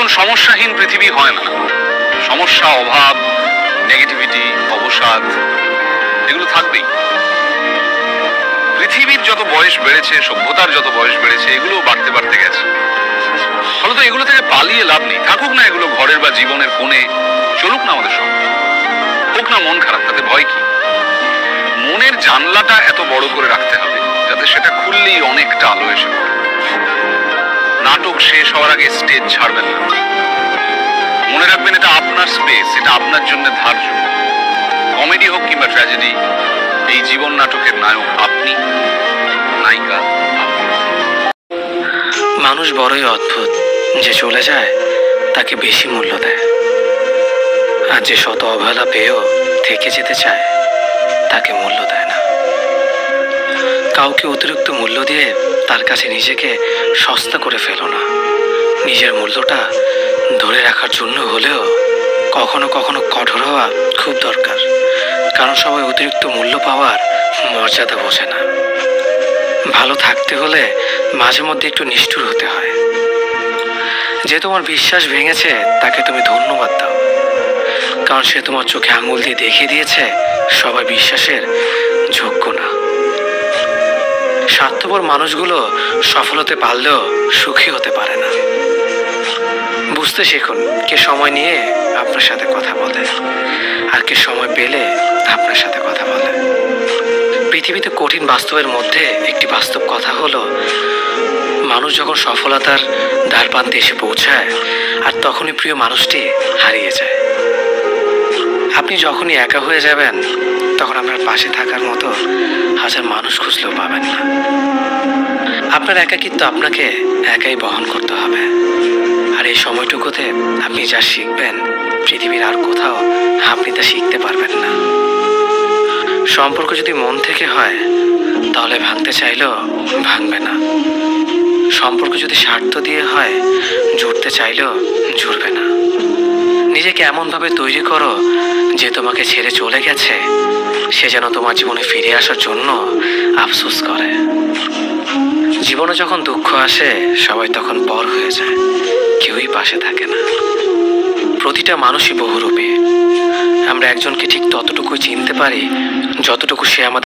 দেখুন, সমস্যাহীন পৃথিবী হয় না। সমস্যা, অভাব, নেগেটিভিটি, অবসাদ এগুলো থাকবেই। পৃথিবীর যত বয়স বেড়েছে, সভ্যতার যত বয়স বেড়েছে, এগুলো বাড়তে বাড়তে গেছে। ফলত এগুলো থেকে পালিয়ে লাভ নেই। থাকুক না এগুলো ঘরের বা জীবনের কোণে, চলুক না আমাদের সঙ্গে। হোক না মন খারাপ, তাতে ভয় কি? মনের জানলাটা এত বড় করে রাখতে হবে যাতে সেটা খুললেই অনেকটা আলো এসে পড়ে। নাটক শেষ হওয়ার আগে স্টেজ ছাড়বেন না। মনে রাখবেন, এটা আপনার স্পেস, এটা আপনার জন্য ধার্য। কমেডি হোক কিংবা ট্র্যাজেডি, এই জীবন নাটকের নায়ক আপনি, নায়িকা আপনি। মানুষ বড়ই অদ্ভুত, যে চলে যায় তাকে বেশি মূল্য দেয়, আর যে শত অবহেলা পেয়েও থেকে যেতে চায় তাকে মূল্য দেয় না। কাউকে অতিরিক্ত মূল্য দিয়ে তার কাছে নিজেকে সস্তা করে ফেলো না। নিজের মূল্যটা ধরে রাখার জন্য হলেও কখনো কখনো কঠোর হওয়া খুব দরকার, কারণ সবাই অতিরিক্ত মূল্য পাওয়ার মর্যাদা বোঝে না। ভালো থাকতে হলে মাঝে মধ্যে একটু নিষ্ঠুর হতে হয়। যে তোমার বিশ্বাস ভেঙেছে তাকে তুমি ধন্যবাদ দাও, কারণ সে তোমার চোখে আঙুল দিয়ে দেখিয়ে দিয়েছে সবাই বিশ্বাসের যোগ্য না। স্বার্থপর মানুষগুলো সফল হতে পারলেও সুখী হতে পারে না। বুঝতে শিখুন, কে সময় নিয়ে আপনার সাথে কথা বলে আর কে সময় পেলে আপনার সাথে কথা বলে। পৃথিবীতে কঠিন বাস্তবের মধ্যে একটি বাস্তব কথা হলো, মানুষ যখন সফলতার দ্বারপ্রান্তে এসে পৌঁছায় আর তখনই প্রিয় মানুষটি হারিয়ে যায়। আপনি যখনই একা হয়ে যাবেন তখন আপনার পাশে থাকার মতো হাজার মানুষ খুঁজলেও পাবেন না। আপনার একাকিত্ব আপনাকে একাই বহন করতে হবে, আর এই সময়টুকুতে আপনি যা শিখবেন পৃথিবীর আর কোথাও আপনি তা শিখতে পারবেন না। সম্পর্ক যদি মন থেকে হয় তাহলে ভাঙতে চাইলেও ভাঙবে না। সম্পর্ক যদি স্বার্থ দিয়ে হয় জুড়তে চাইলেও জুড়বে না। নিজেকে এমনভাবে তৈরি করো যে তোমাকে ছেড়ে চলে গেছে সে যেন তোমার জীবনে ফিরে আসার জন্য আফসোস করে। জীবনে যখন দুঃখ আসে সবাই তখন পর হয়ে যায়, কেউই পাশে থাকে না। প্রতিটা মানুষই বহুরূপী। আমরা একজনকে ঠিক ততটুকুই চিনতে পারি যতটুকু সে আমাদের